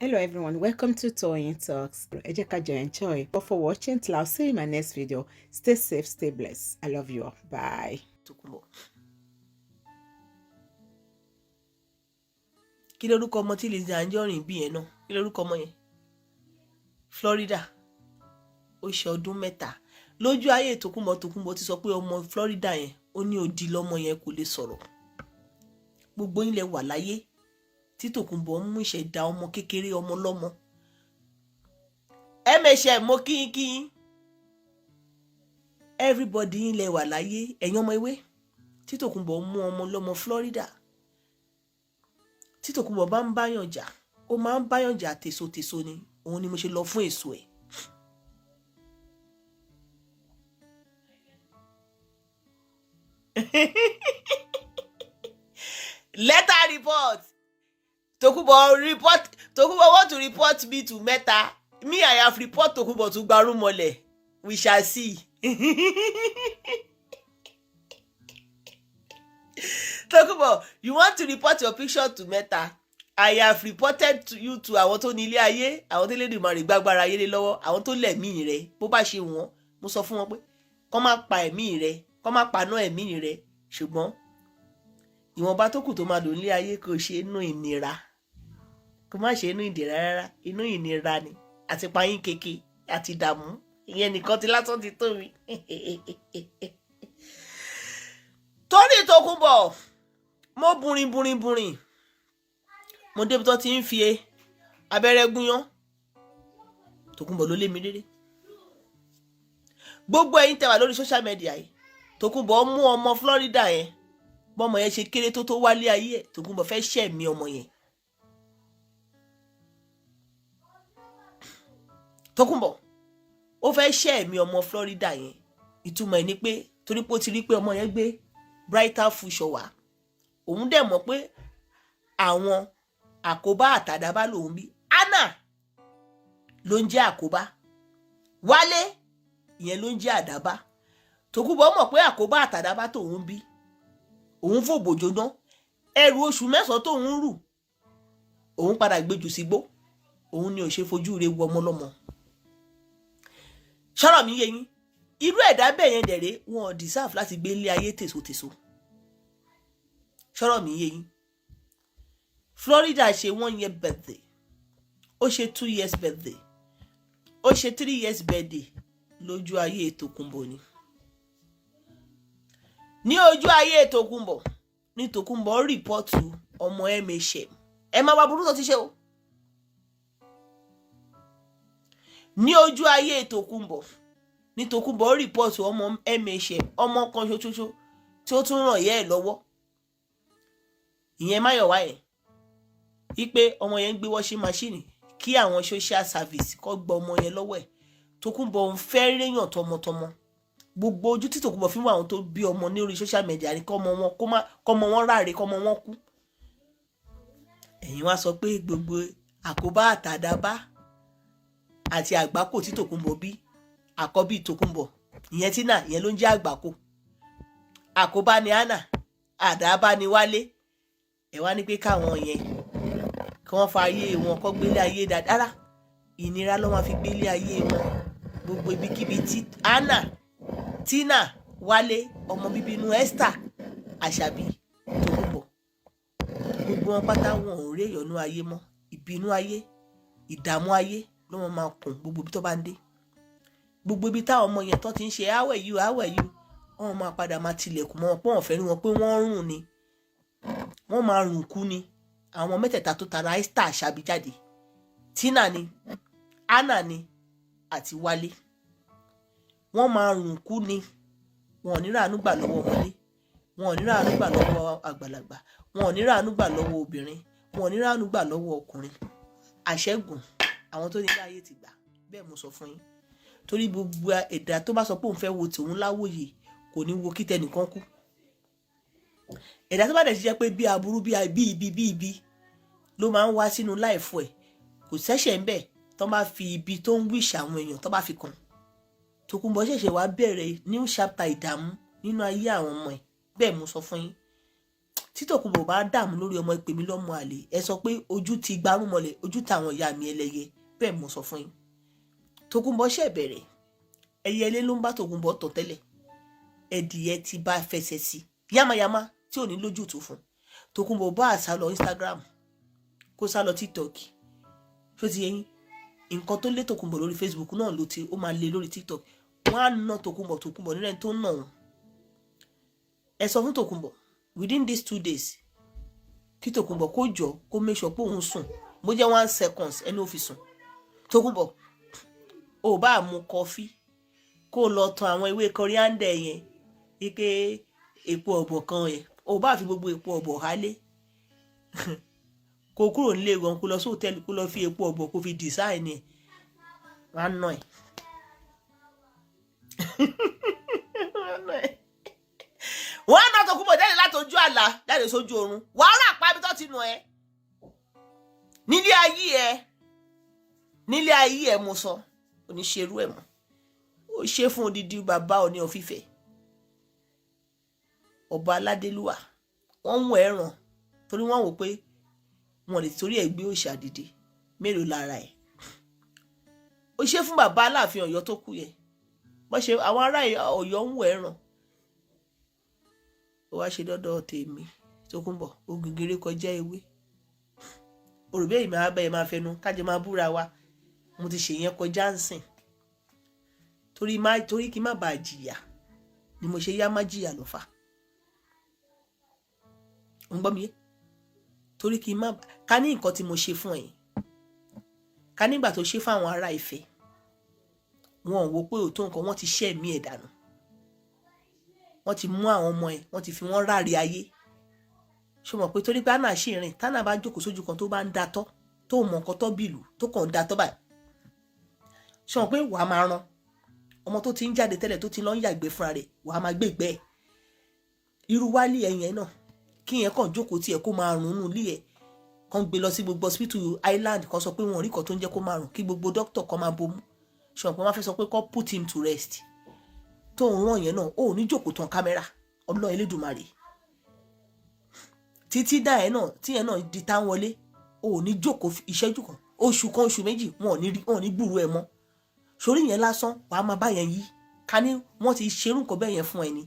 Hello everyone, welcome to Toyeen Talks. Ẹ jẹ́ ká jọ enjoy. But for watching till I'll see you in my next video. Stay safe, stay blessed. I love you all. Bye. Kí lorúkọ ọmọ tí Lizzy Anjorin bí yẹn náà? Kí lorúkọ ọmọ yẹn? Florida. Ó ṣe ọdún 3. Lójú ayé Tòkunbọ̀ ti sọ pé ọmọ Florida yẹn ó ní odi lọ́mọ yẹn kò lè sọ̀rọ̀. Gbogbo yín lẹ wà láyé tí Tòkunbọ̀ ń mú ìṣẹ̀dá ọmọ kékeré ọmọ lọ́mọ. MSM mo kíyín. Everybody yín lẹ wà láyé ẹ̀yin ọmọ ewé tí Tòkunbọ̀ ń mú ọmọ lọ́mọ Florida. Tí Tòkunbọ̀ bá ń báyàn jà ó máa ń báyàn jà tèso ni. Òun ni mo ṣe lọ fún èso ẹ̀. Letter report. Tòkunbọ̀ want to report me to Meta. Me, I have report Tòkunbọ̀ to Gbarumole. We shall see. Tòkunbọ̀, you want to report your picture to Meta? I have reported to you to àwọn tó ní ilé ayé, àwọn tó lè dì màrí gbàgbára ayé lé lọ́wọ́, àwọn tó lẹ̀mí rẹ̀ bó bá ṣe wọ́n. Mo sọ fún wọn pé kó má pa ẹ̀mí rẹ̀, kó má paná ẹ̀mí rẹ̀, ṣùgbọ́n ìwọ̀nba tó kù tó máa lò nílé ayé kò ṣe inú ìnira. Kò má ṣe inú ìdẹ̀ra rárá, inú ìnira ni. Àti payín keke àti dààmú. Ìyẹn nìkan ti lásán ti tó mi. Torí Tòkunbọ̀, mo burin. Mo débi tó ti ń fi abẹ́rẹ́ gúnyán. Tòkunbọ̀ ló lé mi dédé. Gbogbo ẹ̀yin tẹ́ wà lórí social media yìí. Tòkunbọ̀ mú ọmọ Florida yẹn. Bọ́mọ yẹn ṣe kéré tó wálé ayé ẹ̀. Tòkunbọ̀ fẹ́ ṣẹ̀mí ọmọ yẹn. Tòkunbọ̀ ó fẹ́ ṣẹ̀mí ọmọ Florida yẹn. Ìtumọ̀ ẹ̀ ni pé torí pé ó ti rí pé ọmọ yẹn gbé brighter future wá. Òun dẹ̀ mọ̀ pé àwọn àkóbá àtàdábá lòun bí. Anna ló ń jẹ́ àkóbá. Wálé ìyẹn ló ń jẹ́ àdábá. Tòkunbọ̀ mọ̀ pé àkóbá àtàdábá tóun bí. Òun fòbò jóná. Ẹrù oṣù 9 tóun rù. Òun padà gbéjù sígbó. Òun ni ò ṣe fojú re wo ọmọ lọ́mọ. Ṣọ́rọ̀ mi yé yín. Irú ẹ̀dá bẹ́ẹ̀ yẹn dẹ̀rẹ́ wọn ò deserve láti gbé ilé ayé tèso. Ṣọ́rọ̀ mi yé yín. Florida ṣe 1 year birthday. Ó ṣe 2 years birthday. Ó ṣe 3 years birthday. Lójú ayé Tòkunbọ̀ ni. Ní ojú ayé Tòkunbọ̀ ní Tòkunbọ̀ rìpọ́ọ̀tù ọmọ MSM. Ẹ máa wá burú tó ti ṣe o. Ní ojú ayé Tòkunbọ̀ ní Tòkunbọ̀ rìpọ́ọ̀tù ọmọ MSM, ọmọ kan ṣoṣoṣo tí ó tún ràn yẹ́ ẹ̀ lọ́wọ́. Ìyẹn Máyọ̀wá yẹn. Wípé ọmọ yẹn gbé washing machine kí àwọn social service kó gbọ́ ọmọ yẹn lọ́wọ́ ẹ̀. Tòkunbọ̀ ń fẹ́ réyàn tọmọtọmọ. Gbogbo ojú tí Tòkunbọ̀ fi mú àwọn tó bí ọmọ ní orí social media ni kọ́mọ wọn ráre kọ́mọ wọn kú. Ẹ̀yin wá sọ pé gbogbo àkóbá àtàdábá àti àgbákò tí Tòkunbọ̀ bí àkọ́bí Tòkunbọ̀ ìyẹn Tina ìyẹn ló ń jẹ́ àgbákò. Àkóbá ni Anna, àdábá ni Wálé. Ẹ wá ní pé káwọn yẹn kí wọ́n fa ayé wọn kó gbélé ayé dáadáa. Ìnira ló máa fi gbélé ayé wọn. Gbogbo ibikíbi tí Anna, Tina, Wálé, ọmọ bíbí inú Esther, Àṣàbí, Tòkunbọ̀. Gbogbo wọn pátá wọn ò rí ìyọnú ayé mọ́. Ìbínú ayé, ìdààmú ayé ló máa kùn gbogbo ibi tó bá ń dé. Gbogbo ibi táwọn ọmọ yẹn tó ti ń ṣe how are you. Wọ́n máa padà máa tilẹ̀kùn mọ́ wọn pé wọ́n fẹ́ rí wọn pé wọ́n rùn ni. Wọ́n máa rùn kú ni. Àwọn mẹ́tẹ̀ẹ̀ta tó tara Esther Àṣàbí jáde. Tina ni, Anna ni àti Wálé. Wọ́n máa rùn kú ni. Wọn ò ní ràánú gbà lọ́wọ́ ọmọdé. Wọn ò ní ràánú gbà lọ́wọ́ àgbàlagbà. Wọn ò ní ràánú gbà lọ́wọ́ obìnrin. Wọn ò ní ràánú gbà lọ́wọ́ ọkùnrin. Àṣẹ́gun àwọn tó ní ilé ayé ti gbà. Bẹ́ẹ̀ mo sọ fún yín. Torí gbogbo ẹ̀dá tó bá sọ pé òun fẹ́ wo tòun láwòye kò ní wo kí tẹnìkan kú. Ẹ̀dá tó bá dẹ̀ ṣiṣẹ́ pé bí aburú bí ibi ló máa ń wá sínú láìfọ ẹ̀. Kò ṣẹ̀ṣẹ̀ ń bẹ̀ tó bá fi ibi tó ń wíṣ àwọn èèyàn tó bá fi kàn. Tòkunbọ̀ ṣẹ̀ṣẹ̀ wá bẹ̀rẹ̀ new chapter ìdààmú nínú ayé àwọn ọmọ ẹ̀. Bẹ́ẹ̀ mo sọ fún yín. tí Tòkunbọ̀ bá dààmú lórí ọmọ ìpè mí lọ́mọ àlè ẹ sọ pé ojú ti gbárùn mọ́lẹ̀ ojú táwọn ìyá mi ẹlẹ́yẹ bẹ́ẹ̀ mo sọ fún yín. Tòkunbọ̀ ṣe bẹ̀rẹ̀ ẹyẹ ilé ló ń bá Tòkunbọ̀ tọ̀ tẹ́lẹ̀ ẹdìyẹ ti bá fẹsẹ̀ sí yamayama tí ò ní lójútùú fún. Tòkunbọ̀ bá àṣà lọ Instagram kó sá lọ TikTok ṣó ti yẹn nǹkan tó lé Tòkunbọ̀ lórí Facebook náà ló ti ó máa lé lórí TikTok. Wọ́n á ná Tòkunbọ̀ nílẹ̀ tó ń nà wọ́n. Ẹ sọ fún Tòkunbọ̀ within these 2 days kí Tòkunbọ̀ kó jọ kó make sure pé òun sùn bó jẹ́ 1 second ẹni ó fi sùn. Tòkunbọ̀ ò bá mu kọfí kó lọ tan àwọn ewé kọríándà yẹn ike epo ọ̀bọ̀ kan yẹn ò bá fi gbogbo epo ọ̀bọ̀ hálé kó kúrò nílé gan kó lọ sí hòtẹ́ẹ̀lì kó lọ fi epo ọ̀bọ̀ kó fi design ẹ̀ wọ́n á nà ẹ̀. Wọ́n á ná Tòkunbọ̀ jáde láti ojú àlá jáde sójú oorun wàá rà pa ibi tó ti nù ẹ́ nílé ayé ẹ mo sọ oníṣerú ẹ mọ́ ó ṣe fún odidi bàbá Ọọ̀ni of Ifẹ̀ ọba aládélúwà wọ́n ń wọ ẹ̀ràn torí wọ́n wò pé wọn lè torí ẹ̀ gbé òòṣà dìde mélòó lára ẹ̀ ó ṣe fún bàbá Aláàfin Ọ̀yọ́ tó kú yẹ bó ṣe àwọn ará Ọ̀yọ́ ń wọ ẹ̀ràn ó wá ṣe dọ́dọ̀ tèmi Tòkunbọ̀ ògìgìrì kọjá ewé òrùbẹ́ ìmọ̀ abẹ́ ẹ̀ máa fẹnu kájọ máa búra wa mo ti ṣèyẹn kọjá ń sìn torí kí n má bàa jìyà ni mo ṣe yá má jìyà ló fà ń gbọ́ mi yé torí kí n má ká ní nǹkan tí mo ṣe fún ẹ̀yin ká nígbà tó ṣe fáwọn ará Ifẹ̀ wọn ò wo pé òótọ́ nǹkan wọ́n ti ṣẹ́ ẹ̀mí ẹ̀ dànù wọ́n ti mú àwọn ọmọ ẹ̀ wọ́n ti fi wọ́n ráre ayé ṣé mọ̀ pé torí pé àná ṣì rìn tánà bá jókòó sójú kan tó bá ń datọ́ tó mọ nǹkan tó bìlù tó kàn ń datọ́ báyìí ṣé mọ̀ pé wàá máa ran ọmọ tó ti ń jáde tẹ́lẹ̀ tó ti lọ ń yàgbé fúnra rẹ̀ wàá máa gbé ìgbẹ́ ẹ̀ irú wálé ẹ̀yìn ẹ̀ náà kí yẹn kàn jókòó tiẹ̀ kó máa rùn nù lé ẹ̀ kàn gbé lọ sí gbogbo hospital island kan sọ pé wọn ò rí kan tó ń jẹ́ kó máa rùn kí gbogbo dókítà kan máa bomú ṣé mọ̀ pé wọ́n fẹ́ sọ pé kó put him to rest tó ń ràn yẹn náà ó ní jókòó tán kámẹ́rà Ọlọ́run Elédùmarè títí dá ẹ̀ náà tí yẹn náà di tá wọlé ó ní jókòó ìṣẹ́jú kan oṣù méjì wọn ò ní gbúrú ẹ̀ mọ́ sórí yẹn lásán wàá máa bá yẹn yí ká ní wọ́n ti ṣerú nǹkan bẹ́ẹ̀ yẹn fún ẹni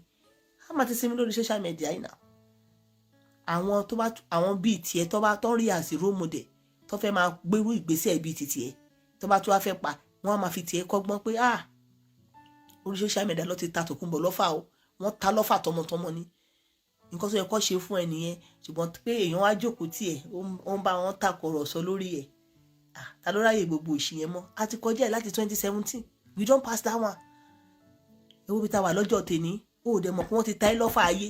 á máa ti sinmi lórí social media yìí náà àwọn bíi tiẹ̀ tó bá tọ́ rí àsì role model tó fẹ́ máa gbérú ìgbésẹ̀ bíi ti tiẹ̀ tó bá tó wá fẹ́ pa wọ́n á máa fi tiẹ̀ kọ́gbọ́n pé orí social media ló ti ta Tòkunbọ̀ lọ́fà o wọ́n ta lọ́fà tọmọtọmọ ni nǹkan tó yẹ kó ṣe fún ẹ nìyẹn ṣùgbọ́n pé èèyàn wá jókòó tiẹ̀ ó ń bá wọn tàkọ̀rọ̀sọ lórí ẹ̀ ta ló ráyè gbogbo òṣì yẹn mọ́ a ti kọjá ẹ̀ láti 2017 we don pass that one ewu bí ta wà lọ́jọ́ tèmi ó dẹ̀ mọ̀ pé wọ́n ti ta ẹ́ lọ́fà ayé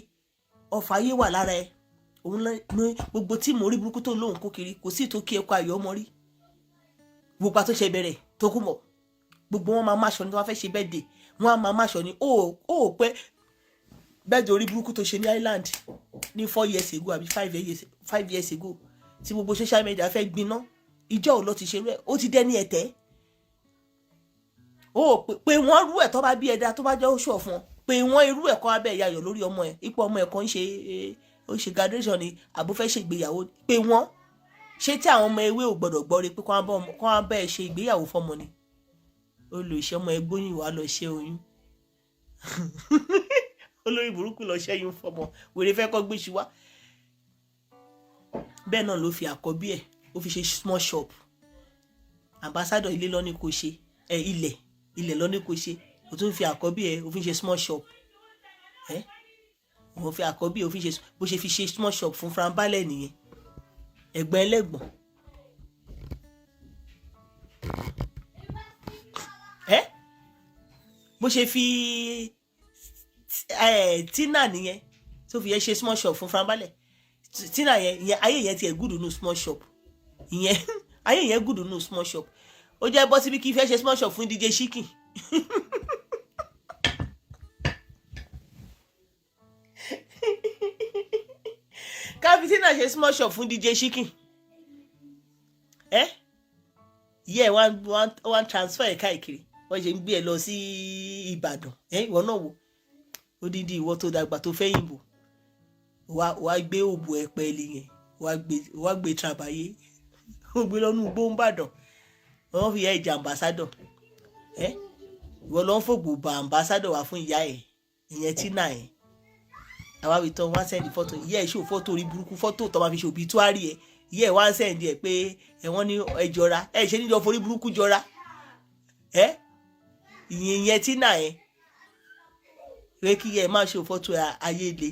ọfà ayé wà lára ẹ̀ òun ní gbogbo tí mo rí burúkú tó lóhùn kó kiri kò sí tó kí ẹkọ ayọ̀ ọmọ rí gbogbo àtúnṣe bẹ̀rẹ̀ Tòkunbọ̀ gbogbo wọn máa máṣọ ní wọn fẹ́ ṣe birthday wọn á máa máṣọ ní ó pẹ́ birthday orí burúkú tó ṣe ní Island ní 4 years ago àbí 5 years ago tí gbogbo social media fẹ́ gbiná ìjọ ò lọ ti ṣe rẹ̀ ó ti dẹ́ni ẹ̀tẹ́ ó pé wọ́n rú ẹ̀ tó bá bí ẹ̀dá tó bá jẹ́ oṣù ọ̀fun pé wọ́n irú ẹ̀ kọ́ abẹ́ ìyá yọ̀ lórí ọmọ ẹ̀ ipò ọmọ ẹ̀ kan ó ṣe graduation ni àbó fẹ́ ṣe ìgbéyàwó pé wọ́n ṣé tí àwọn ọmọ ewé ò gbọ́dọ̀ gbọ́ rí pé kọ́ wọ́n bẹ́ẹ̀ ṣe ìgbéyàwó fọ́mọ ni olùṣẹ́ ọmọ ẹgbóyìn wà lọ ṣẹ́ oyún olórí burúkú lọ ṣẹ́yún fọ́mọ wèrè fẹ́ kọ́ gbéṣu wá bẹ́ẹ̀ náà ló fi àkọ́bí ẹ̀ ó fi ṣe small shop ambassador ilé lọ́ní kò ṣe ilẹ̀ lọ́ní kò ṣe ó tún fi àkọ́bí ẹ̀ ó fi ṣe small shop òun fi àkọ́bí ẹ̀ ó fi ṣe bó ṣe fi ṣe small shop fún Frank Balẹ̀ nìyẹn ẹ̀gbọ́n ẹlẹ́gbọ̀n bó ṣe fi Tina nìyẹn tó fi yẹ ṣe small shop fún Frank Balẹ̀ Tina yẹn ayé yẹn tiẹ̀ gùdù nù small shop ìyẹn ayé yẹn gùdù nù small shop ó jẹ́ bọ́ síbi kí fẹ́ ṣe small shop fún DJ Shikin káfíńtínà ṣe small shop fún DJ Shikin yẹ wọ́n transfer ẹ̀ káàkiri wọ́n ṣe ń gbé ẹ lọ sí Ìbàdàn ìwọ náà wò odidi ìwọ tó dàgbà tó fẹ́ yìnbó wá gbé òbò ẹ̀pẹ́lì yẹn wá gbé trabayé ó gbé lọ́nù gbóǹbàdàn wọ́n fi ìjà ambassador ìwọ ló ń fògbò bá ambassador wá fún ìyá ẹ̀ ìyẹn Tina ẹ̀ àwa wí tán wá sẹ́ndì fọ́tò ìyá ẹ̀ ṣò fọ́tò orí burúkú fọ́tò tó máa fi ṣe obituary ẹ̀ ìyá ẹ̀ wá ń sẹ́ndì ẹ̀ pé wọ́n ní ẹ jọra ẹ̀ ṣe níjọ forí burúkú jọra ìyẹn Tina ẹ̀ pé kí ìyá ẹ̀ máa ṣe fọ́tò ayéle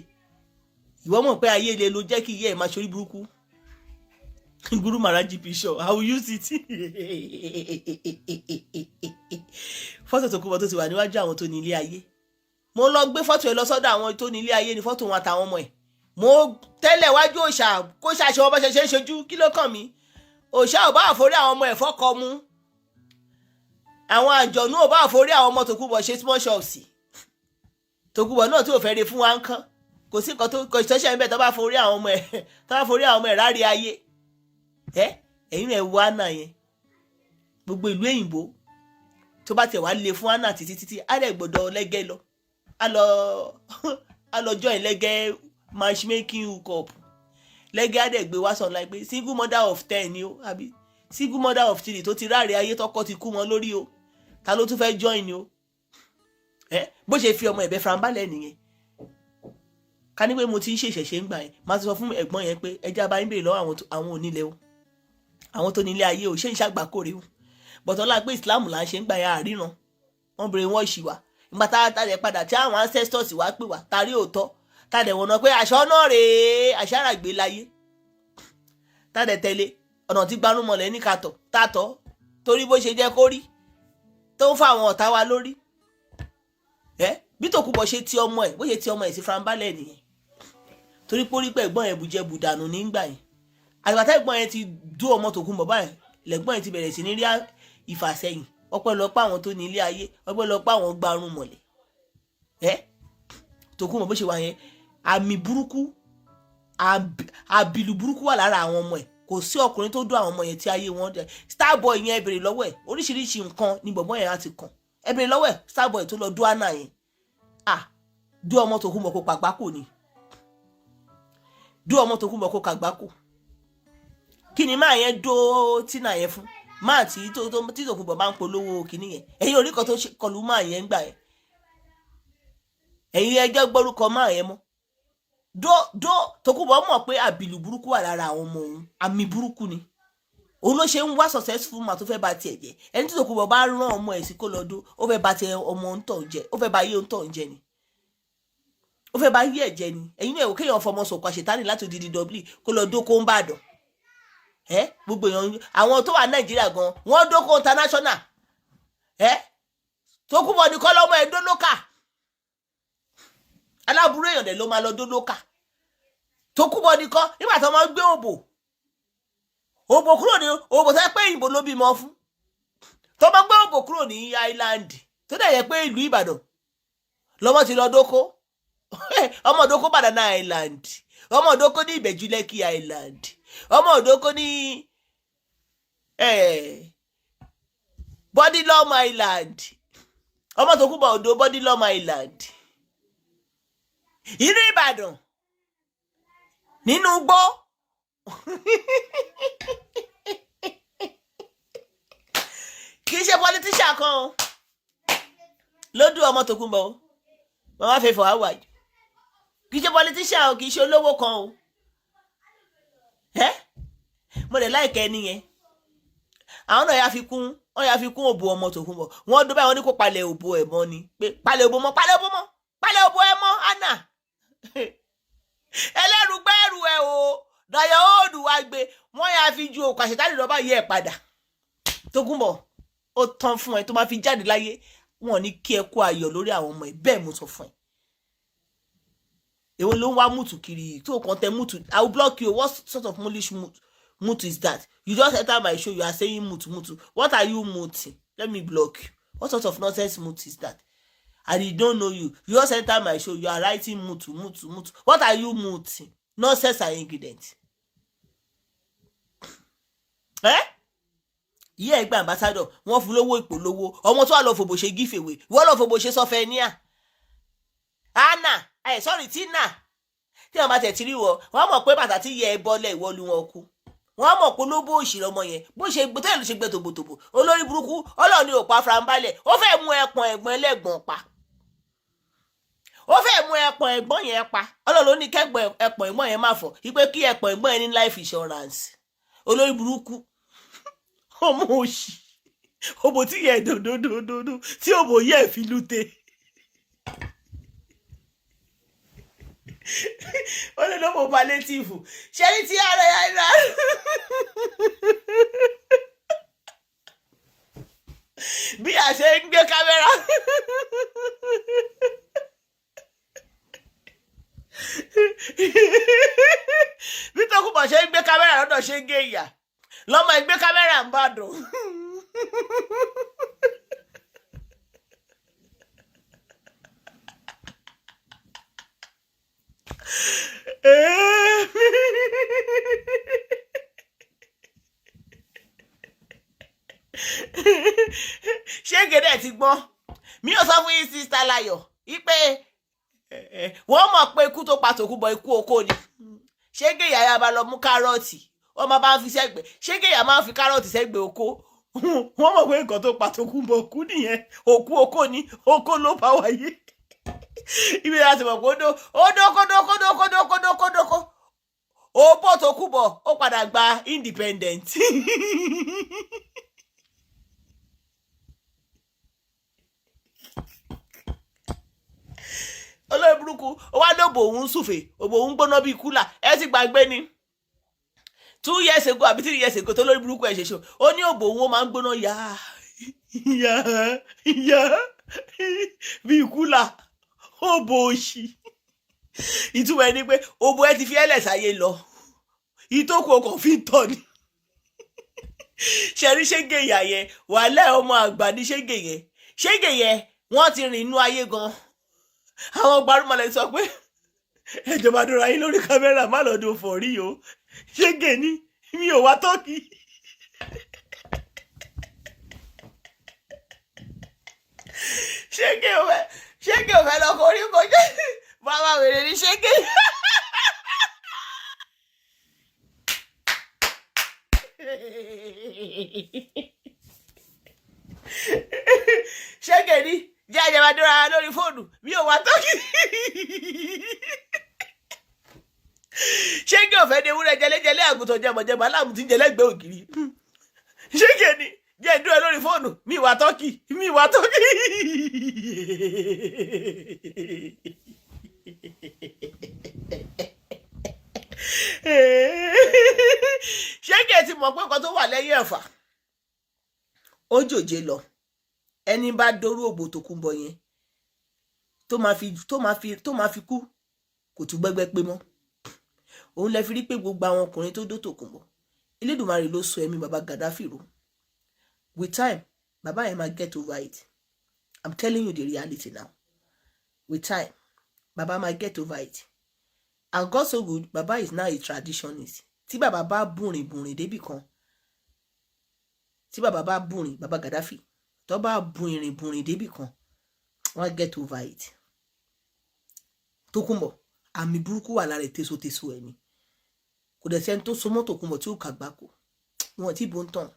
ìwọ mọ̀ pé ayéle ló jẹ́ kí ìyá ẹ̀ máa ṣe orí burúkú Guru Maharaji picture I will use it fọ́tò Tòkunbọ̀ tó ti wà níwájú àwọn tó ní ilé ayé mo lọ gbé fọ́tò ẹ̀ lọ sọ́dọ̀ àwọn tó ní ilé ayé ní fọ́tò wọn àtàwọn ọmọ ẹ̀ mo tẹ́lẹ̀ wájú òòṣà kó ṣàṣẹ wọn bá ṣe ń ṣojú kí ló kàn mí òòṣà ò bá àforí àwọn ọmọ ẹ̀ fọ́kọ mu àwọn àjọ̀nú ò bá àforí àwọn ọmọ Tòkunbọ̀ ṣe small shops Tòkunbọ̀ náà tí ò fẹ́ re fún wa ń kán kò sí nǹkan tó kò ṣẹ̀ṣẹ̀ ń bẹ̀ tó bá forí àwọn ọmọ ẹ̀ rárí ayé ẹ̀yin ẹ̀ wá náà yẹn gbogbo ìlú òyìnbó tó bá tẹ̀ wá lé fún Anna títí á dẹ̀ gbọ́dọ̀ lẹ́gẹ́ lọ á lọ join lẹ́gẹ́ matchmaking hookup lẹ́gẹ́ á dẹ̀ gbé wá sọ̀rọ̀ láì pé single mother of 10 ni ó àbí single mother of 3 tó ti ráre ayé tọkọ ti kú wọn lórí o ta ló tún fẹ́ join ni o bó ṣe fi ọmọ ẹ̀bẹ̀ Frambalẹ̀ nìyẹn ká ní pé mo ti ń ṣèṣẹ̀ṣẹ̀ ń gbà yẹn máa ti sọ fún ẹ̀gbọ́n yẹn pé ẹjẹ́ abá ń bèrè lọ́wọ́ àwọn onílẹ̀ o àwọn tó nílé ayé o ṣé ń ṣàgbákòrè o bọ̀tọ́lá pé Islam là ń ṣe ń gbà yẹn àríran wọ́n bèrè wọ́n ṣì wá ìgbà tá a dẹ̀ padà tí àwọn ancestors wá pè wá tarí òótọ́ tá a dẹ̀ wọ̀nà pé àṣọ náà rèé àṣàràgbé láyé tá a dẹ̀ tẹ̀lé ọ̀nà tí gbanúmọ̀lẹ́ ní kàtọ̀ tàtọ̀ torí bó ṣe jẹ́ kó rí tó ń fa àwọn ọ̀tá wa lórí bí Tòkunbọ̀ ṣe ti ọmọ ẹ̀ bó ṣe ti ọmọ ẹ̀ sí Frambalẹ̀ nìyẹn torí pé orí pé ẹ̀gbọ́n yẹn bùjẹ́ bùdànù nígbà yẹn àgbàtà ẹ̀gbọ́n yẹn ti dú ọmọ Tòkunbọ̀ báyìí lẹ́gbọ́n yẹn ti bẹ̀rẹ̀ sí ní rí ìfàsẹ́yìn ọpẹ́lọpẹ́ àwọn tó ní ilé ayé ọpẹ́lọpẹ́ àwọn gbarumọ̀lẹ̀ Tòkunbọ̀ bó ṣe wà yẹn àmì burúkú àbìlù burúkú wà lára àwọn ọmọ ẹ̀ kò sí ọkùnrin tó dú àwọn ọmọ yẹn tí ayé wọn dẹ Starboy yẹn ẹ bèrè lọ́wọ́ ẹ̀ oríṣiríṣi nǹkan ni bọ̀bọ́ yẹn á ti kàn ẹ bèrè lọ́wọ́ ẹ̀ Starboy tó lọ dú Anna yẹn dú ọmọ Tòkunbọ̀ kó pàgbákò ni dú ọmọ Tòkunbọ̀ kó kàgbákò kí ni máa yẹn dó Tina yẹn fún máa tí Tòkunbọ̀ bá ń polówó kìíní yẹn ẹ̀yin orí kan tó kọlu máa yẹn gbà yẹn ẹ̀yin ẹjọ́ gbórúkọ máa yẹn mọ́ dó Tòkunbọ̀ mọ̀ pé àbìlù burúkú wà lára àwọn ọmọ òun àmì burúkú ni òun ló ṣe ń wá successful man tó fẹ́ bá tiẹ̀ jẹ́ ẹni tí Tòkunbọ̀ bá rán ọmọ ẹ̀ sí kó lọ dó ó fẹ́ bá tiẹ̀ ọmọ ń tọ̀ jẹ́ ó fẹ́ bá yé ń tọ̀ jẹ́ ni ó fẹ́ bá yé ẹ̀jẹ̀ ni ẹ̀yin náà kéèyàn fọmọ sọ̀kọ̀ àṣetánì láti odidi dọ́bìlì kó lọ dó kó ń bàdàn gbogbo èèyàn àwọn tó wà Nàìjíríà gan wọ́n dó kó international Tòkunbọ̀ ní kọ́ lọ́mọ ẹ̀ dó lókà aláburú èèyàn dẹ̀ ló máa lọ dó lókà Tòkunbọ̀ ní kọ́ nígbà tó máa ń gbé òbò kúrò ní òbò tó yẹ pé ìbò ló bímọ fún tó máa ń gbé òbò kúrò ní Island tó dẹ̀ yẹ pé ìlú Ìbàdàn lọ́mọ ti lọ dóko ọmọ òdókó Banana Island ọmọ òdókó ní Ìbẹ̀jú Lẹ́kì Island ọmọ òdókó ní Bodilum Island ọmọ Tòkunbọ̀ òdó Bodilum Island ìlú Ìbàdàn nínú gbó kì í ṣe politician kan o lódú ọmọ Tòkunbọ̀ o màmá fẹ́ fọ àwàjù kì í ṣe politician o kì í ṣe olówó kan o mo lè láìkẹ́ nìyẹn àwọn náà ya fi kún òbò ọmọ Tòkunbọ̀ wọ́n dó báyìí wọ́n ní kó palẹ̀ òbò ẹ̀ mọ́ ni pé palẹ̀ òbò ẹ̀ mọ́ Anna ẹlẹ́rù gbẹ́rù ẹ̀ o dayọ̀ òòdù wa gbé wọ́n ya fi ju òkú àṣetánì lọ́ba yẹ ẹ̀ padà Tòkunbọ̀ ó tán fún ẹ tó máa fi jáde láyé wọn ní kí ẹ kó ayọ̀ lórí àwọn ọmọ ẹ bẹ́ẹ̀ mo sọ fún ẹ èwo ló ń wá mùtù kiri tó kàn tẹ mùtù I will block you what sort of foolish mutu is that you just enter my show you are saying mutu what are you muting let me block you what sort of nonsense mutu is that I don't know you just enter my show you are writing mutu what are you muting nonsense and ingredient yí ẹgbẹ́ ambassador wọ́n fún lówó ìpolówó ọmọ tó wà lọ fòbò ṣe giveaway wọ́n lọ fòbò ṣe sọfẹ́ níà Anna sorry Tina tí wọ́n bá tẹ̀ tí rí wọ́n mọ̀ pé bàtà tí yẹ ẹ bọ́lẹ̀ ìwọ lu wọn kú wọ́n mọ̀ pé ló bó òṣìrọ̀ ọmọ yẹn bó ṣe gbé tẹ́lẹ̀ ló ṣe gbé tòbòtòbò olórí burúkú ọlọ́ọ̀ni ò pa farambalẹ̀ ó fẹ́ mú ẹpọ̀n ẹ̀gbọ́n ẹlẹ́gbọ̀n pa ó fẹ́ mú ẹpọ̀n ẹ̀gbọ́n yẹn pa ọlọ́ọ̀lọ́ ní kẹ́gbọ̀n ẹpọ̀n ẹ̀gbọ́n yẹn má fọ̀ wípé kí ẹpọ̀n ẹ̀gbọ́n yẹn ní life insurance olórí burúkú ọmọ òṣì òbò tí yẹ dòdòdòdòdò tí òbò yẹ fi lute wọ́n lè lọ́mọ palliative ṣe ní tí ara yára bí a ṣe ń gbé kámẹ́rà bí Tókunbọ̀ ṣe ń gbé kámẹ́rà lọ́dọ̀ ṣe ń gé ìyà lọ́mọ ẹgbẹ́ kámẹ́rà ń bàdàn. ṣé gèdè ti gbọ́n mi ò sọ fún yín Sister Láyọ̀ wípé wọ́n mọ̀ pé ikú tó pa Tókunbọ̀ ikú oko ni ṣé gèyà ya bá lọ mú kárọ̀tì wọ́n máa bá ń fi sẹ́gbẹ̀ ṣé gèyà máa ń fi kárọ̀tì sẹ́gbẹ̀ oko wọ́n mọ̀ pé nǹkan tó pa Tókunbọ̀ kú nìyẹn òkú oko ni oko ló bá wáyé ibi láti mọ̀ pé ódókódókódókódókódókódókó ó bọ́ Tókunbọ̀ ó padà gba independent. olórí burúkú ó wá lóbò òun súfè òbò òun gbóná bíi kúlà ẹ ti gbàgbé ni 2 years ago àbí 3 years ago tó lórí burúkú ẹ ṣe ṣo ó ní òbò òun ó máa ń gbóná yá bíi kúlà òbò òṣì ìtumọ̀ ẹni pé òbò ẹ ti fi ẹlẹ̀ sáyé lọ ìtókù ọkọ̀ fi ń tọ̀ ni ṣẹ̀rí ṣége ìyá yẹn wàhálà ọmọ àgbà ní ṣége yẹn wọ́n ti rìn inú ayé gan àwọn gbárùmọ̀lẹ̀ sọ pé ẹjọba dúró yín lórí kámẹ́rà má lọ́dún fọ̀rí o ṣége ní mi ò wá tọ́kì. ṣége ò fẹ́ lọ kórí kọjá bàbá wèrè ní ṣége. ṣége ní jẹ́ àjẹmọ́ dúró lórí fóònù mi ò wá tọ́kì. ṣége ò fẹ́ de ewúrẹ́ jẹlẹ́jẹlẹ́ àgùntàn jẹmọ̀jẹmọ̀ aláàmù tí ń jẹlẹ́gbẹ̀ẹ́ ògiri. ṣége ní jẹ́ dúró lórí fóònù mi wá tọ́kì. ṣége ti mọ̀ pé nǹkan tó wà lẹ́yìn ẹ̀fà ó jòjé lọ ẹni bá dórú òbò Tókunbọ̀ yẹn tó máa fi kú kò tún gbẹ́gbẹ́ pé mọ́ òun lẹ fi rí pé gbogbo àwọn ọkùnrin tó dó Tókunbọ̀ Elédùmarè ló sọ ẹ̀mí baba Gaddafi rò with time baba yẹn máa get over it. I'm telling you the reality now. With time baba máa get over it. And God so good baba is now a traditionist. Tí baba bá bùrìn débì kan tí baba bá bùrìn baba Gaddafi tó bá bùrìn débì kan wọ́n get over it. Tókunbọ̀ àmì burúkú wà lára tèso ẹni kò dẹ̀ sẹ́ni tó so mọ́ Tókunbọ̀ tí ó kàgbákò wọn tí bó ń tàn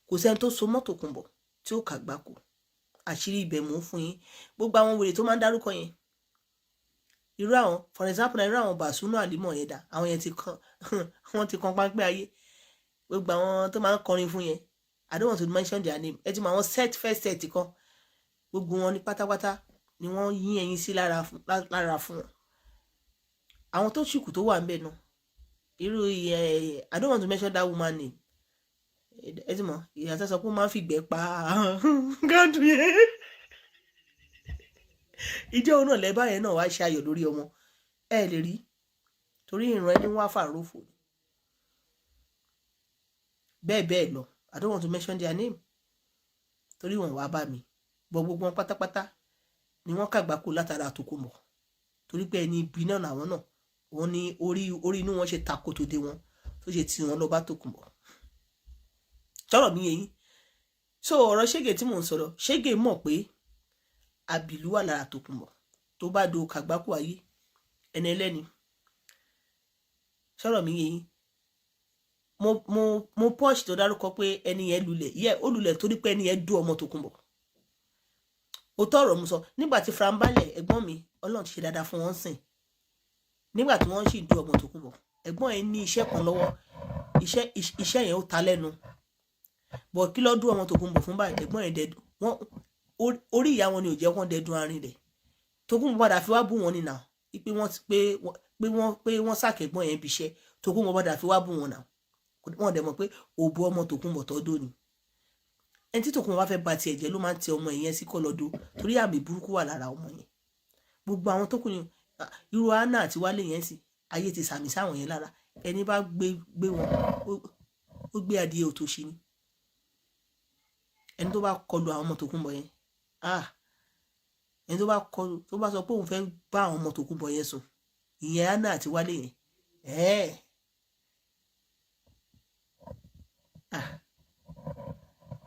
kò sẹ́ni tó so mọ́ Tókunbọ̀ tí ó kàgbákò àṣírí ibẹ̀ mú fún yín gbogbo àwọn wèrè tó máa ń dárúkọ yẹn irú àwọn for example irú àwọn Bàsúnà Àlímọ̀ yẹn dà àwọn yẹn wọ́n ti kan pápẹ́ ayé gbogbo àwọn tó máa ń kọrin fún yẹn I don't want to mention their name ẹ ti mọ àwọn first set kan gbogbo wọn ní pátápátá ni wọ́n yín ẹyin sí lára fún wọn àwọn tó ṣìkù tó wà ń bẹ̀ náà irú I don't want to mention that woman name ẹ ti mọ ìyàtọ̀ sọ pé ó máa ń fìgbẹ́ pa gàdùn yẹn ìjọ òun náà lẹ́bàá yẹn náà wá ṣe ayọ̀ lórí ọmọ ẹ lè rí torí ìran ẹni wá fàrófò bẹ́ẹ̀ lọ I don't want to mention their name torí wọn wá bá mi bọ gbogbo wọn pátápátá ni wọ́n kàgbákò látara Tókunbọ̀ torí pé ẹni ibi náà làwọn náà wọ́n ní orí inú wọn ṣe takoto dé wọn tó ṣe tí wọn lọ bá Tókunbọ̀ tọrọ mi yẹn so ọ̀rọ̀ Ṣége tí mò ń sọ̀rọ̀ Ṣége mọ̀ pé àbìlú wà lára Tókunbọ̀ tó bá do kàgbákò ayé ẹni ẹlẹ́ni sọ̀rọ̀ mi yé yín mo punch tó dárúkọ pé ẹni yẹn lulẹ̀ ó lulẹ̀ torí pé ẹni yẹn dú ọmọ Tòkunbọ̀ ó tọrọ mu sọ nígbà tí Fran Balẹ̀ ẹ̀gbọ́n mi Ọlọ́run ti ṣe dáadáa fún wọn sìn nígbà tí wọ́n sì dú ọmọ Tòkunbọ̀ ẹ̀gbọ́n ẹ̀ ní iṣẹ́ kan lọ́wọ́ iṣẹ́ yẹn ó ta lẹ́nu bọ̀ kí ló dú ọmọ Tòkunbọ̀ fún báyìí ẹ̀gbọ́n ẹ̀ dẹ̀dù wọ́n orí ìyá wọn ni ò jẹ́ wọ́n dẹ̀dù arin rẹ̀ Tòkunbọ̀ padà fi wá bú wọn nìyà pé wọ́n sàkẹ́gbọ́n yẹn bíṣẹ́ Tòkunbọ̀ padà fi wá bú wọn náà wọ́n dẹ̀ mọ̀ pé òbú ọmọ Tòkunbọ̀ tọ́dọ̀ ni ẹni tí Tòkunbọ̀ bá fẹ́ ba tiẹ̀ jẹ́ ló máa ń tẹ ọmọ yẹn sí kọlọ́dọ̀ torí àmì burúkú wà lára ọmọ yẹn gbogbo àwọn tó kù ní irú Anna àti Wálé yẹn sì ayé ti sàmì sáwọn yẹn lára ẹni bá gbé wọn ó gbé adìẹ òtòṣì ni ẹni tó bá kọlu àwọn ọmọ Tòkunbọ̀ yẹn ẹni tó bá sọ pé òun fẹ́ bá àwọn ọmọ Tòkunbọ̀ yẹn sùn ìyẹn Anna àti Wálé yẹn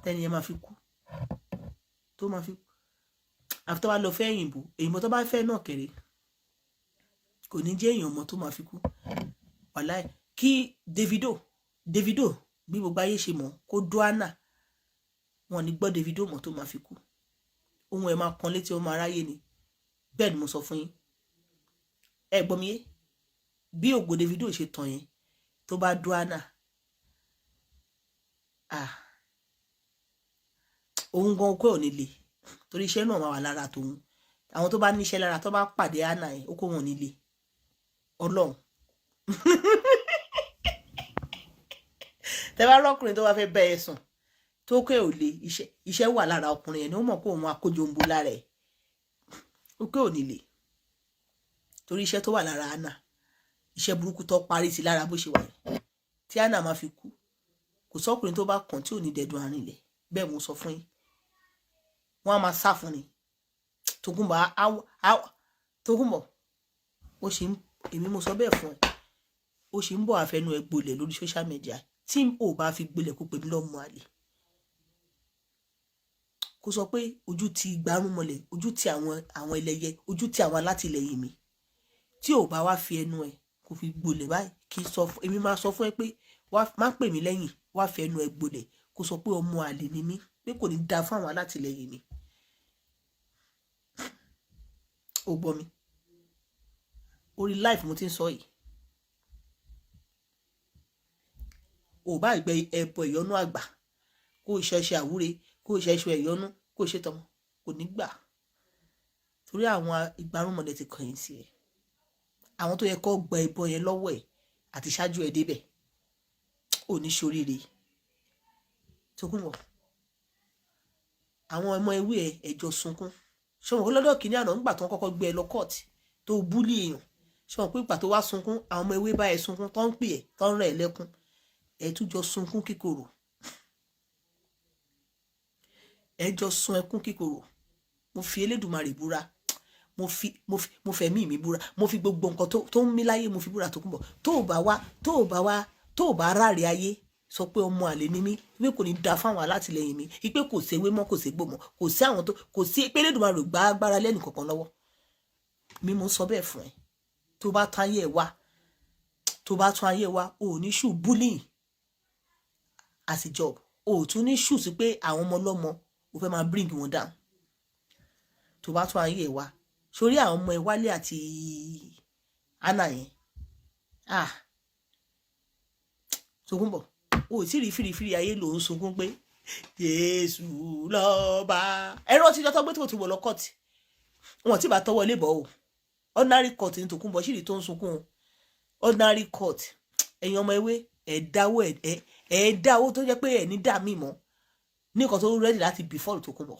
tẹ́ni yẹn máa fi kú tó máa fi àfi tó bá lọ fẹ́ èyìnbó tó bá fẹ́ náà kéré kò ní jẹ́ èèyàn ọmọ tó máa fi kú wàláì kí Davido bí gbogbo ayé ṣe mọ̀ kó dó Anna wọn ní gbọ́ Davido mọ̀ tó máa fi kú ohun ẹ̀ máa kan létí ọmọ aráyé ni bẹ́ẹ̀ ni mo sọ fún yín ẹ gbọ́ mi yé bí ògo Davido ṣe tàn yẹn tó bá dó Anna òun gan okó ò ní le torí iṣẹ́ náà máa wà lára tòun àwọn tó bá níṣẹ́ lára tó bá pàdé Anna yẹn ó kó wọn nílé Ọlọ́run tẹ bá rọkùnrin tó bá fẹ́ bẹ́ ẹ sùn tó kẹ́ ò le iṣẹ́ wà lára ọkùnrin yẹn ni ó mọ̀ pé òun akójombo lára ẹ̀ ó kẹ́ ò nílé torí iṣẹ́ tó wà lára Anna iṣẹ́ burúkú tó parí sí lára bó ṣe wà yẹn tí Anna máa fi kú kò sọ́kùnrin tó bá kàn tí ò ní dẹ̀dùn àárín ilẹ̀ bẹ́ẹ̀ mo sọ fún yín wọ́n á máa sá fún ni Tòkunbọ̀ ó ṣì ń èmi mo sọ bẹ́ẹ̀ fún ẹ ó ṣì ń bọ̀ àfẹnu ẹ gbolẹ̀ lórí social media tí ò bá fi gbolẹ̀ kó pè mí lọ́mọ àlè kó sọ pé ojú ti gbárùmọ̀lẹ̀ ojú ti àwọn ẹlẹ́yẹ ojú ti àwọn alátìlẹyìn mi tí ò bá wá fi ẹnu ẹ kó fi gbolẹ̀ báyìí kí sọ èmi máa sọ fún ẹ pé má pè mí lẹ́yìn wá fi ẹnu ẹ gbolẹ̀ kó sọ pé ọmọ àlè ni mí pé kò ní da fún àwọn alátìlẹyìn mi ó gbọ́ mi orí life mo ti ń sọ yìí ò bá gbé ẹbọ ìyọnú àgbà kó ìṣẹṣẹ àwúre kó ìṣẹṣẹ ìyọnú kó ìṣe tọmọ kò ní gbà torí àwọn ìgbárùmọ̀lẹ̀ ti kọ̀yìn sí ẹ àwọn tó yẹ kó gba ẹbọ yẹn lọ́wọ́ ẹ àti ṣáájú ẹ débẹ̀ ò ní ṣoríire Tòkunbọ̀ àwọn ọmọ ewé ẹjọ sunkún ṣọwọ́n lọ́dọ̀ kìíní àná nígbà tó ń kọ́kọ́ gbé ẹ lọ kọ́ọ̀tì tó búlì èèyàn ṣọwọ́n pé ìgbà tó wá sunkún àwọn ọmọ ewé bá ẹ sunkún tó ń pè ẹ tó ń rẹ̀ ẹ lẹ́kún ẹ tún jọ sunkún kíkorò ẹ jọ sun ẹkún kíkorò mo fi Elédùmarè búra mo fẹ̀mí mi búra mo fi gbogbo nǹkan tó ń mí láyé mo fi búra Tòkunbọ̀ tó bá ráre ayé sọ pé ọmọ àlè ni mí wípé kò ní da fáwọn alátìlẹyìn mi wípé kò séwé mọ́ kò ségbò mọ́ kò sí àwọn tó kò sí pé Elédùmarè gbá agbára lẹ́nu kankan lọ́wọ́ mi mo sọ bẹ́ẹ̀ fún ẹ tó bá tún ayé ẹ wá o ò ní ṣù bullying as a job o ò tún ní ṣù sí pé àwọn ọmọ ọlọ́mọ o fẹ́ máa bring wọn down tó bá tún ayé ẹ wá sórí àwọn ọmọ ẹ Wálé àti Anna yẹn Tòkunbọ̀ o ò tí rí fìrìfìrì ayé ló ń sunkún pé Jésù lọ́ba ẹ̀rọ tí dọ́tọ́ gbé tó ti wọ̀ lọ kọ́ọ̀tì wọn tí bá tọwọ́ ilé bọ̀ o ordinary court ní Tòkunbọ̀ ṣìrì tó ń sunkún o ordinary court ẹ̀yin ọmọ ewé ẹ̀ẹ́dáwó tó jẹ́ pé ẹ̀ ní dà mí mọ́ ní nǹkan tó rẹ́dì láti before Tòkunbọ̀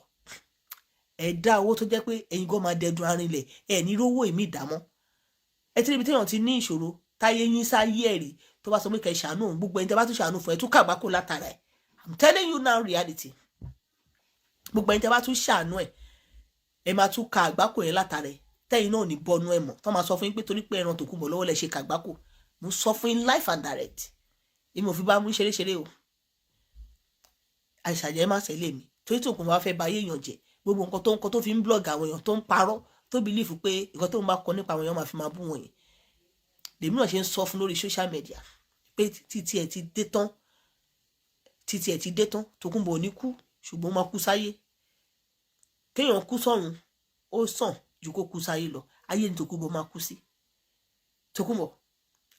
ẹ̀dá owó tó jẹ́ pé ẹ̀yin gan máa dẹdun arinlẹ̀ ẹ̀ ní rówó èmi ìdámọ́ ẹ ti ríbi téèyàn ti ní ìṣòro táyé yín sáyé ẹ̀rí tó bá sọ pé kẹ́ ṣàánú òun gbogbo ẹni tẹ́ bá tún ṣàánú fún ẹ tún kàgbákò látara ẹ̀ I'm telling you now reality gbogbo ẹni tẹ́ bá tún ṣàánú ẹ máa tún ka àgbákò yẹn látara ẹ̀ tẹ́yìn náà ní bọ́nú ẹ̀ mọ̀ tó máa sọ fún yín pé torí pé ẹran Tòkunbọ̀ lọ́wọ́ lẹ ṣe kàgbákò mo sọ fún yín life and direct èmi ò fi bá mú ṣeréṣeré o àìsàjẹ́ má ṣẹlẹ̀ mi torí Tòkunbọ̀ bá fẹ́ ba ayé èèyàn jẹ gbogbo nǹkan tó fi ń blog àwọn èèyàn tó ń parọ́ tó bìlífù pé nǹkan tó ń bá kọ nípa àwọn èèyàn máa fi máa bú wọn yẹn lèmi náà ṣe ń sọ fún lórí social media pé títí ẹ̀ ti dé tán Tókunbọ̀ ò ní kú ṣùgbọ́n ó máa kú sáyé. Kéèyàn kú sọ́run ó sàn ju kó kú sáyé lọ. Ayé ni Tókunbọ̀ máa kú sí. Tókunbọ̀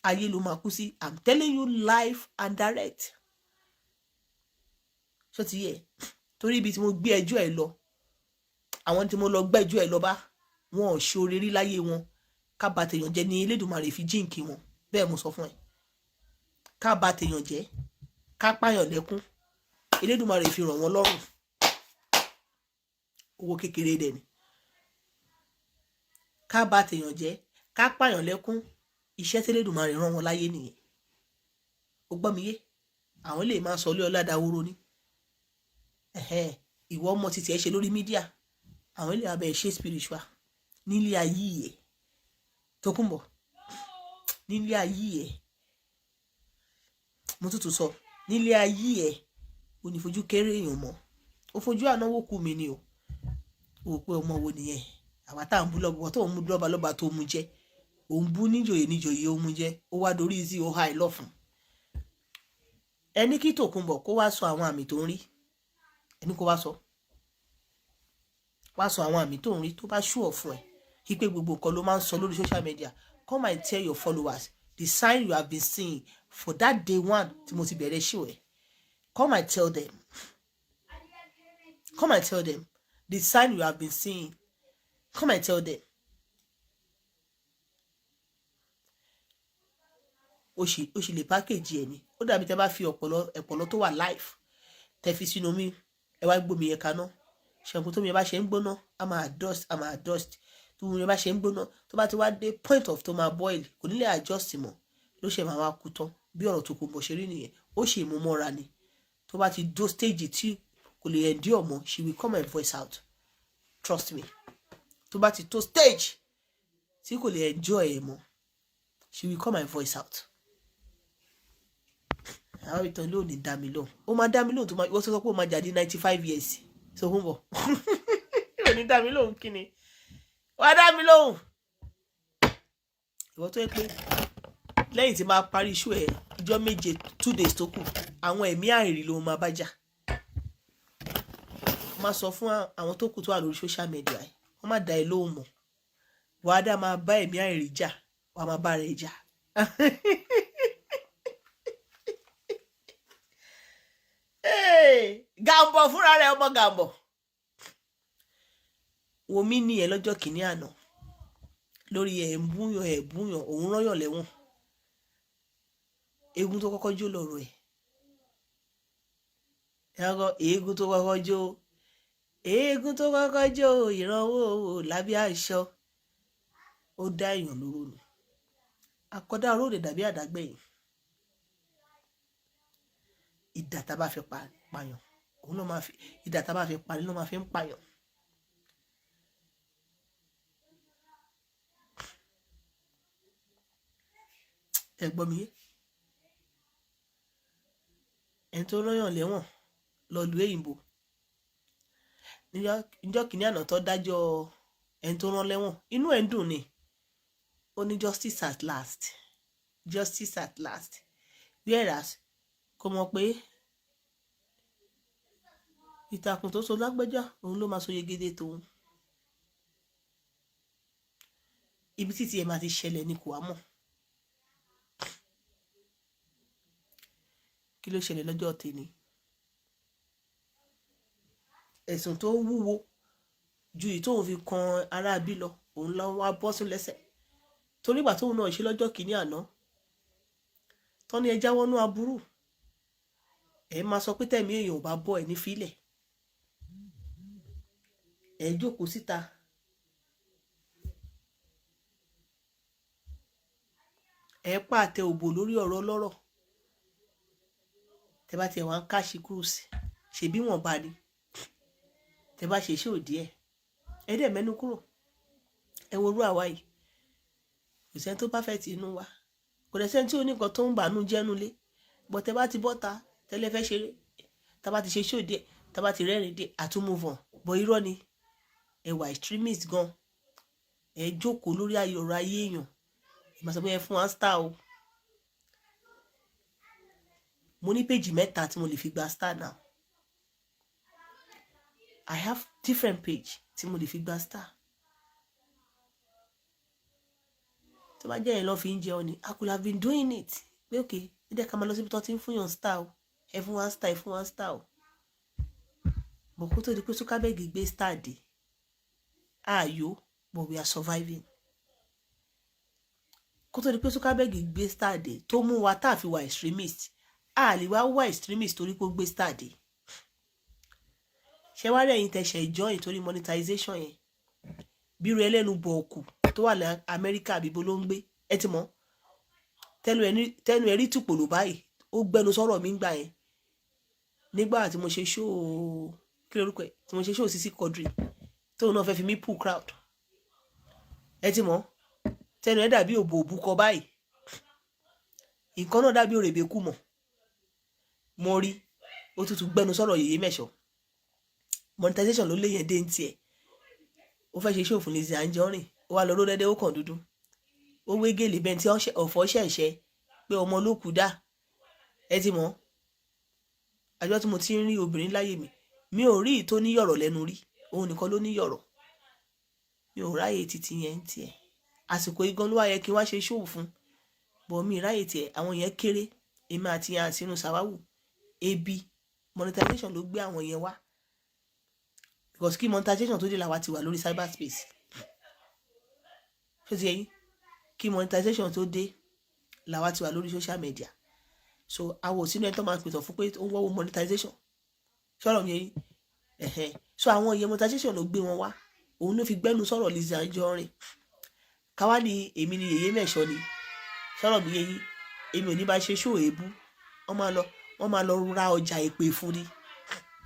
ayé ló máa kú sí. I'm telling you live and direct. Ṣó ti yẹ? Torí ibi tí mo gbé ẹjọ́ ẹ lọ, àwọn tí mo lọ gbẹ́jọ́ ẹ lọ bá, wọn ò ṣe oore rí láyé wọn. Ká bà tèèyàn jẹ́ ní Elédùmarè fi jíǹkì wọn. Bẹ́ẹ̀ mo sọ fún ẹ. Ká bà tèèyàn jẹ́, ká pààyàn lẹ́kún, Elédùmarè fi ràn wọ́n lọ́rùn. Owó kékeré dẹ̀ ni. Ká bà tèèyàn jẹ́, ká pààyàn lẹ́kún, iṣẹ́ tí Elédùmarè rán wọn láyé nìyẹn. Ó gbọ́ mi yé? Àwọn lè máa sọ lé ọlá dáwóró ni. Ìwọ ọmọ títí ẹ ṣe lórí mídíà, àwọn ilé abẹ́ ṣe spiritual nílé ayé ẹ̀. Tókunbọ̀ nílé ayé ẹ̀, mo tútù sọ, nílé ayé ẹ̀ ò ní fojú kéré èèyàn mọ́. Ó fojú ànáwó kú mi ni o. Ó pé ọmọ wo nìyẹn? Àwa tá à ń bú lọ́bọ̀ tó ń mú lọ́ba tó mú jẹ́, òun bú níjòyè ó mú jẹ́, ó wá dorí sí ó ha ìlọ́fun. Ẹni kí Tókunbọ̀ kó wá sọ àwọn àmì tó ń rí. Ẹni kó wá sọ àwọn àmì tó ń rí tó bá ṣúọ̀ fún ẹ wípé gbogbo nǹkan ló máa ń sọ lórí social media. Come and tell your followers the sign you have been seeing for that day one tí mo ti bẹ̀rẹ̀ show ẹ. Come and tell them the sign you have been seeing. Come and tell them. O ṣì lè package ẹ ni. Ó dàbí tẹ́ bá fi ọ̀pọ̀lọ́ tó wà live tẹ́ fi sínú omi, ẹ wá gbómi yẹn kaná. Ṣẹ̀ǹkú tó mi bá ṣe ń gbóná, a máa adjust. Tó mi bá ṣe ń gbóná, tó bá ti wá dé point of tó máa boil, kò ní lè adjust mọ́. Ló ṣe máa wá kú tán. Bí ọ̀rọ̀ Tókunbọ̀ ṣe rí nìyẹn. Ó ṣe ìmúmọ́ra ni. Tó bá ti dó stage tí kò lè endure mọ́, she will come and voice out. Trust me. Tó bá ti tó stage tí kò lè enjoy ẹ̀ mọ́, she will come and voice out. Àwọn ìtàn ló ní dá mi lóhùn. Ó máa dá mi lóhùn tó máa, wọ́n sọ pé ó máa jáde 95 years. Tókunbọ̀. Ó ní dá mi lóhùn kí ni? Wá dá mi lóhùn. Ìwọ tó yẹ pé lẹ́yìn tí máa parí iṣu ẹ̀ ìjọ́ méje 2 days tó kù, àwọn ẹ̀mí àìrí ló máa bá jà. Máa sọ fún àwọn tó kù tó wà lórí social media ẹ̀, wọ́n má dá ẹ lóhùn mọ́. Wàá dá máa bá ẹ̀mí àìrí jà, wàá máa bá rẹ̀ jà. Gàmbọ̀ fúnra rẹ̀, ọmọ Gàmbọ̀. Wòmí ní ẹ lọ́jọ́ kìíní àná lórí ẹ̀búyàn òun rányàn lẹ́wọ̀n. Eégún tó kọ́kọ́ jó lọ́rọ̀ ẹ̀. Eégún tó kọ́kọ́ jó ìrànwọ́ lábẹ́ aṣọ. Ó dá èèyàn lóró ni. Akọ́dá oróòdè dàbí àdágbẹ̀yìn. Ìdà tá bá fi pààyàn, òun ló máa fi, ìdà tá bá fi parí ló máa fi ń pààyàn. Ẹ gbọ́ mi yé? Ẹni tó rányàn lẹ́wọ̀n lọ lu èyìnbó. Níjọ́ kìíní àná tó dájọ́ ẹni tó rán lẹ́wọ̀n, inú ẹ̀ ń dùn ni. Ó ní justice at last. Whereas kò mọ̀ pé ìtàkùn tó so lágbẹ́já òun ló máa so yegede tòun. Ibi títí ẹ máa ti ṣẹlẹ̀ ni kò wá mọ̀. Kí ló ṣẹlẹ̀ lọ́jọ́ tèmi? Ẹ̀sùn tó wúwo ju èyí tóun fi kan aráabí lọ, òun lọ wá bọ́ sí lẹ́sẹ̀. Torí ìgbà tóun náà ṣe lọ́jọ́ kìíní àná, tán ni ẹ jáwọ́ nú aburú. Ẹ máa sọ pé tẹ̀mí èèyàn ò bá bọ́ ẹ ní fílẹ̀. Ẹ jókòó síta. Ẹ pàtẹ òbò lórí ọ̀rọ̀ ọlọ́rọ̀. Tẹ bá tiẹ̀ wá ń káṣí cruise, ṣebí wọ́n bá ní. Tẹ bá ṣe iṣẹ́ òdì ẹ̀, ẹ dẹ̀ mẹ́nu kúrò. Ẹ wo orú àwa yìí. Kò sẹ́ni tó bá fẹ́ ti inú wa. Kò dẹ̀ sẹ́ni tí ó ní nǹkan tó ń bànú jẹ́nu lé. Bọ̀ tẹ bá ti bọ́ta, tẹ́lẹ̀ fẹ́ ṣeré. Tá bá ti ṣe iṣẹ́ òdì ẹ̀, tá bá ti rẹ́rìn dé, àtún move on. Bọ̀ irọ́ ni. Ẹ wà extremist gan. Ẹ jókòó lórí ọ̀rọ̀ ayé èèyàn. ìmọ̀ sọ pé ẹ fún wa star o mo ní péjì mẹ́ta tí mo lè fi gba star now I have different page tí mo lè fi gba star tó bá jẹ́ yẹn lọ́ fi ń jẹun ni I could have been doing it pé ok ẹ jẹ́ ká máa lọ síbi tó ti ń fún yàn star o ẹ fún wa star ẹ fún wa star o bọ̀ kó tó di pé Zuckerberg gbé star dé ààyò but we are surviving kó tó di pé Zuckerberg gbé star dé tó mú wa tá a fi wà extremist a lè wá wà extremist torí pé ó gbé star dé ṣé wá rẹ̀ yín tẹ̀sẹ̀ join torí monetization yẹn bírò ẹlẹ́nu bọ̀ọ̀kù tó wà ní Amẹ́ríkà àbíbo ló ń gbé ẹ ti mọ̀ tẹnu ẹ̀rí tùpòlò báyìí ó gbẹnu sọ̀rọ̀ mi gbà yẹn nígbà tí mo ṣe show kí lórúkọ ẹ̀ tí mo ṣe show Sisi Quadri tóun náà fẹ́ fi mí pull crowd ẹ ti mọ̀ tẹnu ẹ̀ dàbí òbò òbúkọ báyìí nǹkan náà dàbí òrèbè kú mọ̀ mo rí ó tutù gbẹnu sọ̀rọ̀ Yèyé Mẹ́ṣọ̀ monetization ló lé yẹn dé ń tiẹ̀ ó fẹ́ ṣe show fún Lizzy Anjorin ó wá lọ ló dẹ́dẹ́ ó kàn dúdú ó wé gèlè bẹ́ẹ̀ tí ọ̀fọ̀ ṣẹ̀ṣẹ̀ pé ọmọ ló kù dá ẹ ti mọ̀ àjọ tí mo ti ń rí obìnrin láyé mi ò rí ìtó níyọ̀rọ̀ lẹ́nu rí òun nìkan ló níyọ̀rọ̀ mi ò ráyè títí yẹn ń tiẹ̀ àsìkò igan ló wá yẹ kí wá ṣe show fún bọ̀ mi ráyè tiẹ̀ àwọn yẹn kéré èmi àti yẹn àtinú sàwáwù ebi monetization ló gbé àwọn yẹn wá because kí monetization tó dé làwa ti wà lórí cyberspace ṣé ti yẹn kí monetization tó dé làwa ti wà lórí social media so àwọn òsínú ẹni tó máa ń pètò fún pé ó ń wọ́wọ́ monetization sọ̀rọ̀ mi yẹn so àwọn ìyẹn monetization ló gbé wọn wá òun ló fi gbẹ́nu sọ̀rọ̀ Lizzy Anjorin káwá ni èmi ni Yèyé Mẹ́ṣọ̀ ni sọ̀rọ̀ mi yẹn èmi ò ní bá ṣe show èébú wọ́n máa lọ ra ọjà ìpè fún ni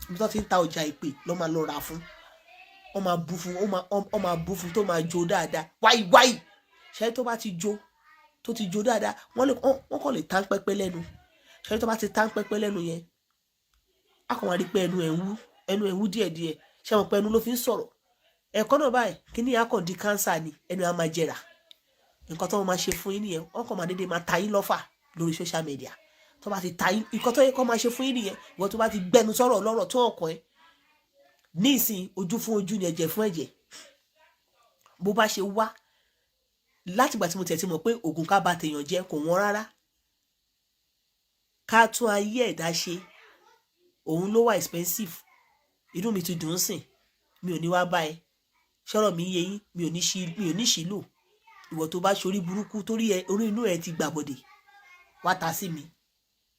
ibi tó ti ń ta ọjà ìpè lọ́ máa lọ rà fún wọ́n máa bú fún tó máa jó dáadáa wáyíwáyí ṣe tó bá ti jó tó ti jó dáadáa wọ́n kàn lè tán pẹ́pẹ́ lẹ́nu ṣe tó bá ti tán pẹ́pẹ́ lẹ́nu yẹn a kàn wá rí pé ẹnu ẹ̀ wú díẹ̀díẹ̀ ṣe mọ̀ pé ẹnu ló fi ń sọ̀rọ̀ ẹ̀kọ́ náà báyìí kí ni akàn di kánsà ni ẹnu á máa jẹrà nǹkan tó wọ́n máa ṣe fún yín nìyẹn wọ́n kàn máa dédé máa ta yín lọ́fà lórí social media tó bá ti ta yín nǹkan tó yẹ kó máa ṣe fún yín nìyẹn ìwọ tó bá ti gbẹnu sọ̀rọ̀ lọ́rọ̀ tó ọkàn ẹ̀ ní ìsìn ojú fún ojú ni ẹ̀jẹ̀ fún ẹ̀jẹ̀ bó bá ṣe wá látìgbà tí mo tẹ̀ ti mọ̀ pé oògùn ká bá tèèyàn jẹ́ kò wọ́n rárá ká tún ayé ẹ̀dá ṣe òun ló wà expensive inú mi ti dùn ún sìn mi ò ní wá bá ẹ ṣọ́rọ̀ mi yé yín mi ò ní ṣìlò ìwọ tó bá ṣorí burúkú torí orí inú ẹ ti gbàbọdè wá ta sí mi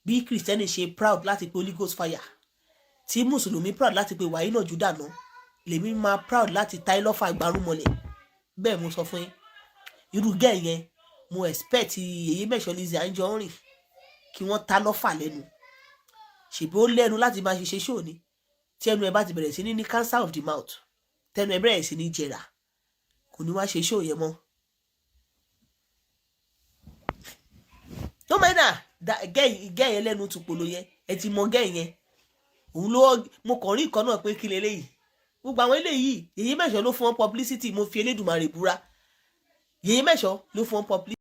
bí Kristẹni ṣe proud láti pe Holy Ghost fire tí mùsùlùmí proud láti pe wàyí náà Júdà náà lèmi máa proud láti ta ilọ́fà ìgbárùmọ̀lẹ̀ bẹ́ẹ̀ mo sọ fún yín irú gẹ́ yẹn mo expect Yèyé Mẹ́ṣọ̀ Lizzy Anjorin kí wọ́n ta lọ́fà lẹ́nu ṣèbí ó lẹ́nu láti máa ṣiṣẹ́ show ni tí ẹnu ẹ bá ti bẹ̀rẹ̀ sí ní cancer of the mouth tẹnu ẹ bẹ̀rẹ̀ sí ní jẹrà kò ní wá ṣe show yẹn mọ́. no matter gẹ́ yẹn lẹ́nu tùpòlò yẹn ẹ ti mọ gẹ́ yẹn òun ló mo kàn rí ìkan náà pé kí leléyìí gbogbo àwọn eléyìí Yèyé Mẹ́ṣọ̀ ló fún wọn publicity mo fi Elédùmarè búra Yèyé Mẹ́ṣọ̀ ló fún wọn publicity.